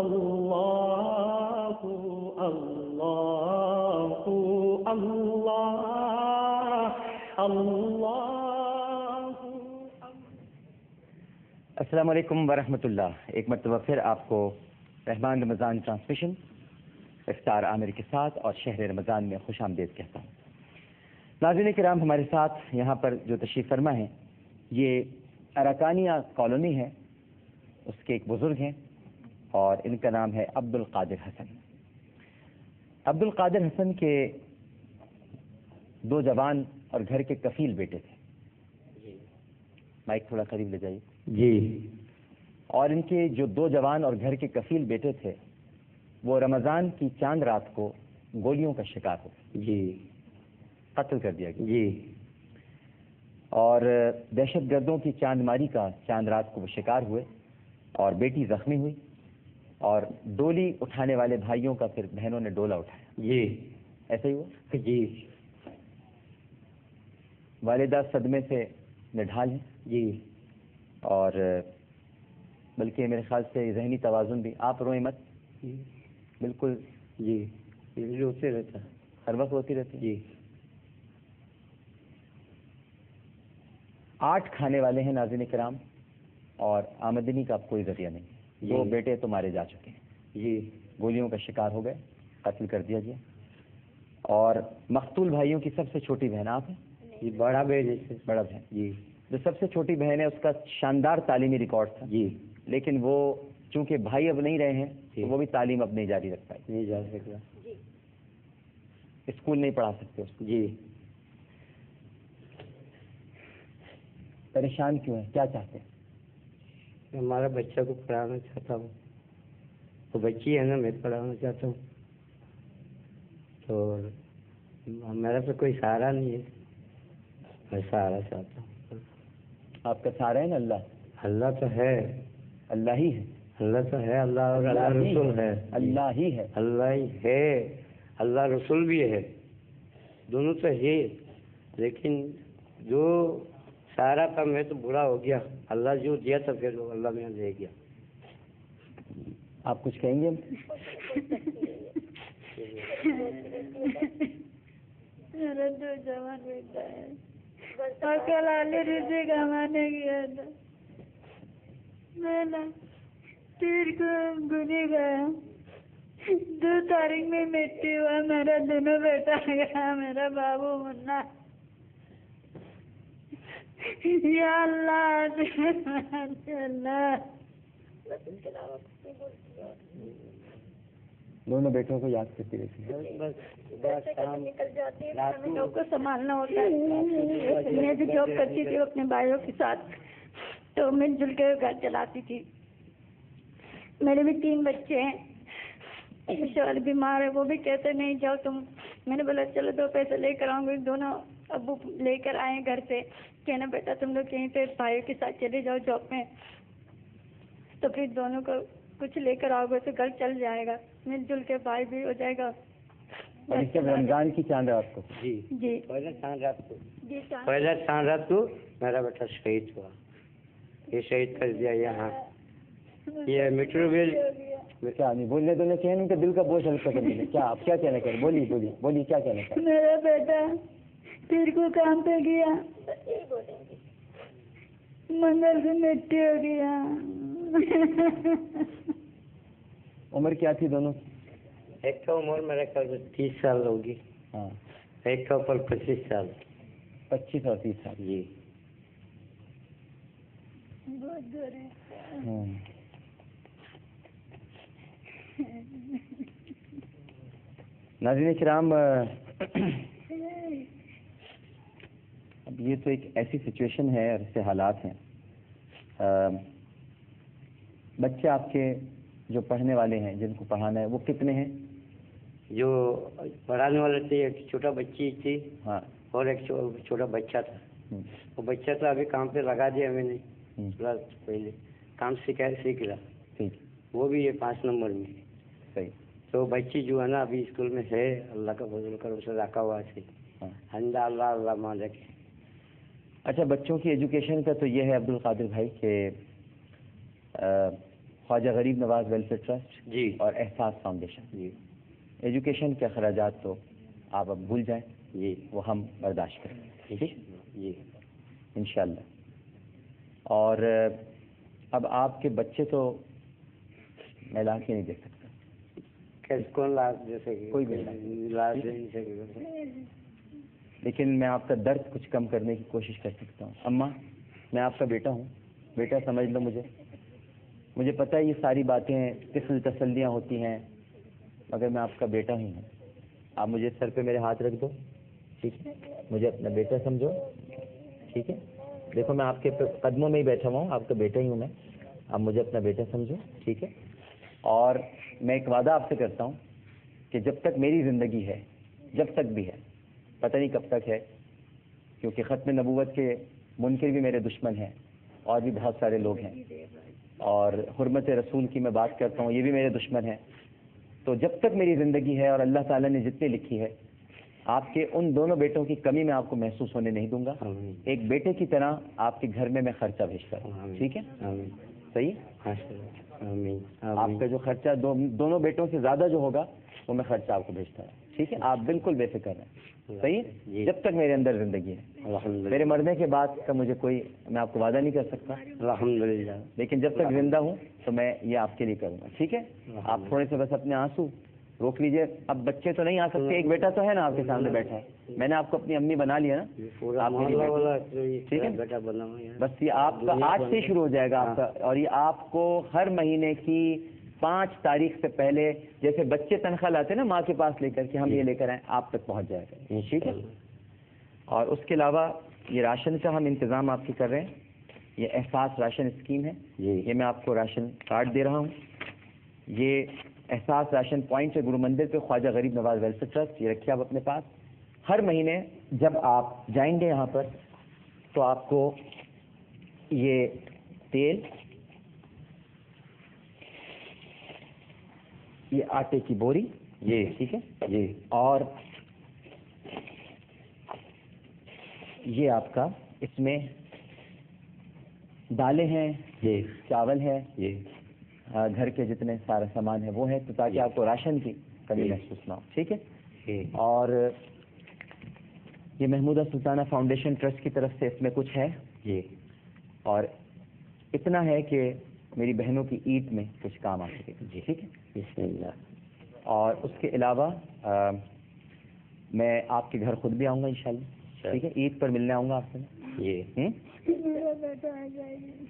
اللہ اللہ اللہ اللہ۔ السلام علیکم ورحمۃ اللہ۔ ایک مرتبہ پھر آپ کو رحمان رمضان ٹرانسمیشن افطار عامر کے ساتھ اور شہر رمضان میں خوش آمدید کہتا ہوں۔ ناظرین کرام، ہمارے ساتھ یہاں پر جو تشریف فرما ہیں یہ اراکانیہ کالونی ہے، اس کے ایک بزرگ ہیں اور ان کا نام ہے عبد القادر حسن۔ عبد القادر حسن کے 2 جوان اور گھر کے کفیل بیٹے تھے۔ مائک تھوڑا قریب لے جائیے جی۔ اور ان کے جو 2 جوان اور گھر کے کفیل بیٹے تھے وہ رمضان کی چاند رات کو گولیوں کا شکار ہو گئے، جی، قتل کر دیا گیا۔ جی، اور دہشت گردوں کی چاند ماری کا چاند رات کو وہ شکار ہوئے اور بیٹی زخمی ہوئی، اور ڈولی اٹھانے والے بھائیوں کا پھر بہنوں نے ڈولا اٹھایا۔ جی، ایسا ہی ہوا؟ جی، والدہ صدمے سے نڈھال ہیں، جی، اور بلکہ میرے خیال سے ذہنی توازن بھی، آپ روئیں مت، بالکل جی، یہ روتے رہتا ہے، ہر وقت ہوتی رہتی ہے۔ جی۔ 8 کھانے والے ہیں ناظرین کرام، اور آمدنی کا اب کوئی ذریعہ نہیں۔ 2 بیٹے تو مارے جا چکے ہیں، جی، گولیوں کا شکار ہو گئے، قتل کر دیا گیا، اور مقتول بھائیوں کی سب سے چھوٹی بہن آپ ہیں؟ جی، بڑا بہن، بڑا بہن، جی، جو سب سے چھوٹی بہن ہے اس کا شاندار تعلیمی ریکارڈ تھا، جی، لیکن وہ چونکہ بھائی اب نہیں رہے ہیں جی، تو وہ بھی تعلیم اب نہیں جاری رکھ پائی، نہیں جا سکتا، اسکول نہیں پڑھا سکتے اس کو۔ جی۔ پریشان کیوں ہیں، کیا چاہتے ہیں؟ ہمارا بچہ کو پڑھانا چاہتا ہوں، تو بچی ہے نا، میں پڑھانا چاہتا ہوں، تو میرا تو کوئی سہارا نہیں ہے، میں سہارا چاہتا ہوں۔ آپ کا سہارا ہے نا اللہ؟ اللہ تو ہے، اللہ ہی ہے، اللہ تو ہے، اللہ اور اللہ رسول ہے، اللہ ہی ہے، اللہ ہی ہے، اللہ رسول بھی ہے، دونوں تو ہے، لیکن جو سہارا تھا میں تو برا ہو گیا، اللہ جو دیا تھا پھر اللہ میں دے گیا۔ آپ کچھ کہیں گے؟ میرا 2 جوان بیٹا ہے اور کل آلے رزق کمانے گیا تھا، میں نا پیر کو گنی گیا، 2 تاریخ میں مٹی ہوا، میرا دونوں بیٹا گیا، میرا بابو منا، یا اللہ اللہ۔ دونوں بیٹوں کو یاد کرتی رہتی ہے۔ نکل جاتی ہے، ہمیں لوگ کو سنبھالنا ہوتا ہے۔ میں بھی جاب کرتی تھی اپنے بھائیوں کے ساتھ، تو مل جل کے گھر چلاتی تھی۔ میرے بھی 3 بچے ہیں، شوہر بیمار ہے، وہ بھی کہتے نہیں جاؤ تم، میں نے بولا چلو 2 پیسے لے کر آؤں گی، دونوں ابو لے کر آئے گھر سے، کہنا بیٹا تم لوگ کہیں پہ بھائیوں کے ساتھ چلے جاؤ جاب میں، تو پھر دونوں کو کچھ لے کر آؤ گے تو گھر چل جائے گا، مل جل کے بھائی بھی ہو جائے گا۔ اور اس جب رمضان کی چاند رات کو، جی، جی پہلے چاند رات کو، جی پہلے چاند رات کو میرا بیٹا شہید ہوا، یہ شہید کر دیا یہاں، یہ میٹرو ریل۔ کیا نہیں بولنے تو نہیں، ان کے دل کا بوجھ ہلکا کر دیں، کیا آپ کیا کہنا چاہیں؟ بولیے بولیے بولیے، کیا کہنا چاہیں؟ میرا بیٹا پھر کو کام پہ گیا، منگل سے مٹی ہو گیا۔ عمر کیا تھی دونوں؟ ایک کا عمر میرے خیال میں 30 سال ہوگی، ہاں، ایک کا اوپر 25 سال۔ 25 اور 30 سال۔ جی، بہت دور ہے۔ ہاں۔ ناظرین کرام، اب یہ تو ایک ایسی سچویشن ہے اور ایسے حالات ہیں، بچے آپ کے جو پڑھنے والے ہیں، جن کو پڑھانا ہے، وہ کتنے ہیں؟ جو پڑھانے والے تھے ایک چھوٹا بچی تھی، ہاں، اور ایک چھوٹا بچہ تھا، وہ بچہ تو ابھی کام پہ لگا دیا میں نے، پہلے کام سیکھ رہا، ٹھیک، وہ بھی یہ 5 نمبر میں۔ صحیح۔ تو بچی جو ہے نا ابھی اسکول میں ہے، اللہ کا فضل کر اسے رکھا ہوا ہے، اللہ مالک ہے۔ اچھا، بچوں کی ایجوکیشن کا تو یہ ہے عبد القادر بھائی کہ خواجہ غریب نواز ویلفیئر ٹرسٹ جی اور احساس فاؤنڈیشن. جی ایجوکیشن کے اخراجات تو آپ اب بھول جائیں, جی وہ ہم برداشت کریں, ٹھیک ہے جی انشاءاللہ. اور اب آپ کے بچے تو میں لا کے نہیں دیکھ سکتا, کیسے کون لاز دے سکے؟ کوئی بھی لاز دے نہیں سکے. لیکن میں آپ کا درد کچھ کم کرنے کی کوشش کر سکتا ہوں. اماں میں آپ کا بیٹا ہوں, بیٹا سمجھ لو مجھے پتہ ہے یہ ساری باتیں طفل تسلیاں ہوتی ہیں, مگر میں آپ کا بیٹا ہی ہوں. آپ مجھے سر پہ میرے ہاتھ رکھ دو, ٹھیک ہے, مجھے اپنا بیٹا سمجھو, ٹھیک ہے. دیکھو میں آپ کے قدموں میں ہی بیٹھا ہوا ہوں, آپ کا بیٹا ہی ہوں میں, آپ مجھے اپنا بیٹا سمجھو, ٹھیک ہے. اور میں ایک وعدہ آپ سے کرتا ہوں کہ جب تک میری زندگی ہے, جب تک بھی ہے, پتہ نہیں کب تک ہے, کیونکہ ختم نبوت کے منکر بھی میرے دشمن ہیں اور بھی بہت سارے لوگ ہیں, اور حرمت رسول کی میں بات کرتا ہوں, یہ بھی میرے دشمن ہیں. تو جب تک میری زندگی ہے اور اللہ تعالیٰ نے جتنی لکھی ہے, آپ کے ان دونوں بیٹوں کی کمی میں آپ کو محسوس ہونے نہیں دوں گا. ایک بیٹے کی طرح آپ کے گھر میں خرچہ بھیجتا ہوں, ٹھیک ہے, صحیح. آپ کا جو خرچہ دونوں بیٹوں سے زیادہ جو ہوگا وہ میں خرچہ آپ کو بھیجتا ہوں, ٹھیک ہے. آپ بالکل بے فکر ہیں, صحیح, جب تک میرے اندر زندگی ہے. میرے مرنے کے بعد کا مجھے کوئی, میں آپ کو وعدہ نہیں کر سکتا الحمدللہ, لیکن جب تک زندہ ہوں تو میں یہ آپ کے لیے کروں گا, ٹھیک ہے. آپ تھوڑے سے بس اپنے آنسو روک لیجئے. اب بچے تو نہیں آ سکتے, ایک بیٹا تو ہے نا آپ کے سامنے بیٹھا ہے, میں نے آپ کو اپنی امی بنا لیا نا, آپ ٹھیک ہے. بس یہ آپ کا آج سے شروع ہو جائے گا آپ کا, اور یہ آپ کو ہر مہینے کی 5 تاریخ سے پہلے, جیسے بچے تنخواہ لاتے نا ماں کے پاس لے کر کہ ہم یہ لے کر آئیں, آپ تک پہنچ جائے گا, ٹھیک ہے. اور اس کے علاوہ یہ راشن کا ہم انتظام آپ کی کر رہے ہیں, یہ احساس راشن اسکیم ہے, یہ میں آپ کو راشن کارڈ دے رہا ہوں. یہ احساس راشن پوائنٹ ہے گرو مندر پہ, خواجہ غریب نواز ویلفیئر ٹرسٹ, یہ رکھیے آپ اپنے پاس. ہر مہینے جب آپ جائیں گے یہاں پر تو آپ کو یہ تیل, یہ آٹے کی بوری, یہ ٹھیک ہے جی, اور یہ آپ کا اس میں دالیں ہیں, یہ چاول ہے, یہ گھر کے جتنے سارا سامان ہے وہ ہے, تو تاکہ آپ کو راشن کی کمی محسوس نہ ہو, ٹھیک ہے. اور یہ محمودہ سلطانہ فاؤنڈیشن ٹرسٹ کی طرف سے اس میں کچھ ہے, یہ, اور اتنا ہے کہ میری بہنوں کی عید میں کچھ کام آ سکے, جی ٹھیک ہے, بسم اللہ. اور اس کے علاوہ میں آپ کے گھر خود بھی آؤں گا انشاءاللہ, ٹھیک ہے, عید پر ملنے آؤں گا آپ سے. یہ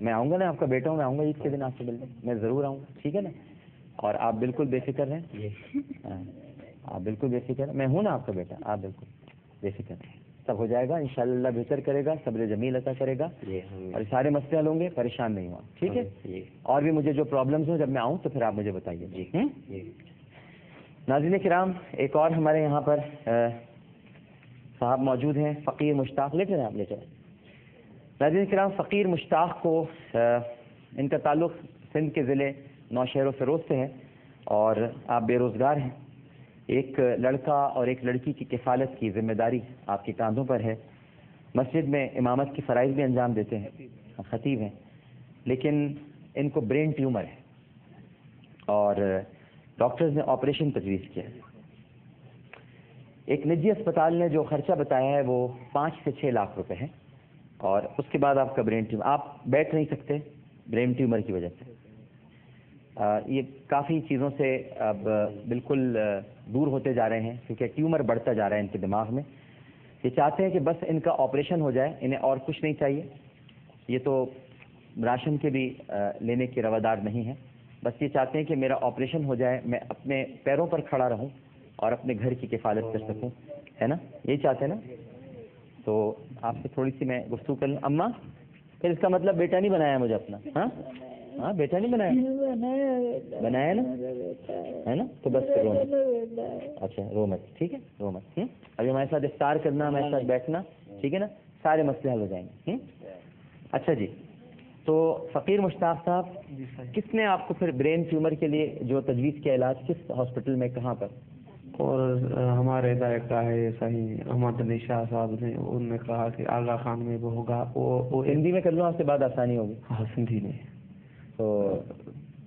میں آؤں گا نا, آپ کا بیٹا ہوں, میں آؤں گا عید کے دن آپ سے ملنے, میں ضرور آؤں گا, ٹھیک ہے نا. اور آپ بالکل بے فکر رہیں, آپ بالکل بے فکر ہیں, میں ہوں نا آپ کا بیٹا, آپ بالکل بے فکر رہیں, سب ہو جائے گا انشاءاللہ. اللہ بہتر کرے گا, صبر جمیل عطا کرے گا, اور سارے مسئلے حل ہوں گے, پریشان نہیں ہوا, ٹھیک ہے. اور بھی مجھے جو پرابلمز ہوں جب میں آؤں تو پھر آپ مجھے بتائیے. جی ناظرین کرام, ایک اور ہمارے یہاں پر صاحب موجود ہیں, فقیر مشتاق, لیٹے ہیں آپ, لیٹے. ناظرین کرام, فقیر مشتاق کو ان کا تعلق سندھ کے ضلع نوشہر و فیروز سے ہے, اور آپ بے روزگار ہیں. ایک لڑکا اور ایک لڑکی کی کفالت کی ذمہ داری آپ کے کاندھوں پر ہے. مسجد میں امامت کی فرائض بھی انجام دیتے ہیں, خطیب ہیں, لیکن ان کو برین ٹیومر ہے اور ڈاکٹرز نے آپریشن تجویز کیا ہے. ایک نجی اسپتال نے جو خرچہ بتایا ہے وہ 5 سے 6 لاکھ روپے ہے, اور اس کے بعد آپ کا برین ٹیومر, آپ بیٹھ نہیں سکتے برین ٹیومر کی وجہ سے. یہ کافی چیزوں سے اب بالکل دور ہوتے جا رہے ہیں, کیونکہ ٹیومر بڑھتا جا رہا ہے ان کے دماغ میں. یہ چاہتے ہیں کہ بس ان کا آپریشن ہو جائے, انہیں اور کچھ نہیں چاہیے. یہ تو راشن کے بھی لینے کے روادار نہیں ہیں, بس یہ چاہتے ہیں کہ میرا آپریشن ہو جائے, میں اپنے پیروں پر کھڑا رہوں اور اپنے گھر کی کفالت کر سکوں, ہے نا, یہی چاہتے ہیں نا. تو آپ سے تھوڑی سی میں گفتگو کر لوں. اماں, پھر اس کا مطلب بیٹا نہیں بنایا مجھے اپنا؟ ہاں بیٹا نہیں بنایا, بنایا نا, ہے نا, تو بس رو مت, اچھا رو مت, ٹھیک ہے, رو مت. ابھی ہمارے ساتھ افطار کرنا, ہمارے ساتھ بیٹھنا, ٹھیک ہے نا, سارے مسئلے حل ہو جائیں گے. اچھا جی, تو فقیر مشتاق صاحب, کس نے آپ کو پھر برین ٹیومر کے لیے جو تجویز کیا علاج, کس ہاسپٹل میں, کہاں پر؟ اور ہمارے ہدایت کا ہے صحیح احمد علی شاہ صاحب نے, انہوں نے کہا کہ آغا خان میں وہ ہوگا. وہ ہندی میں کر لوں آپ سے بات آسانی ہوگی. ہاں سندھی میں. تو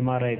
MRI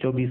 24